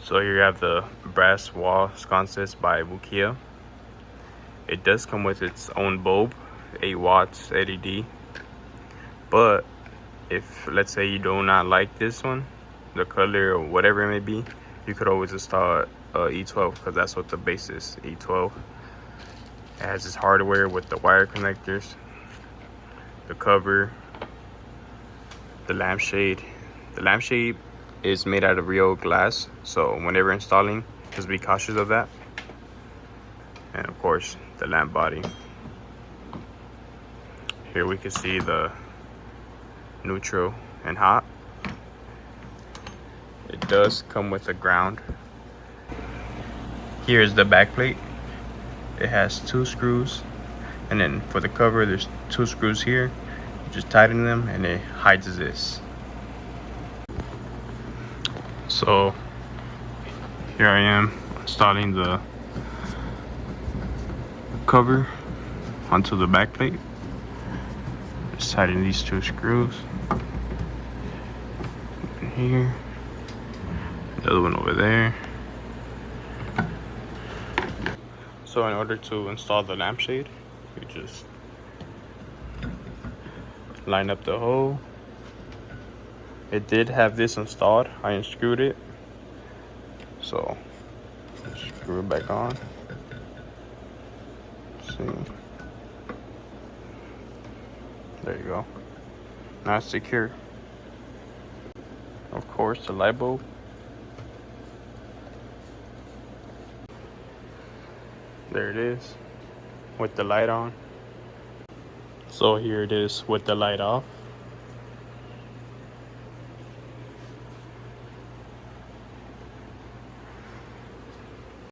So here you have the brass wall sconces by Wukia. It does come with its own bulb, 8 watts LED. But if, let's say, you do not like this one, the color or whatever it may be, you could always install E12, because that's what the base is, E12. It has this hardware with the wire connectors, the cover, the lampshade. The lampshade is made out of real glass, so whenever installing, just be cautious of that. And of course, the lamp body. Here we can see the neutral and hot. It does come with a ground. Here's the back plate. It has 2 screws, and then for the cover there's 2 screws here. Just tighten them and it hides this. So here I am installing the cover onto the back plate. Just tighten these 2 screws. Open here. The other one over there. So in order to install the lampshade, you just line up the hole. It did have this installed. I unscrewed it. So screw it back on. See. There you go. Now it's secure. Of course, the light bulb. There it is with the light on. So here it is with the light off.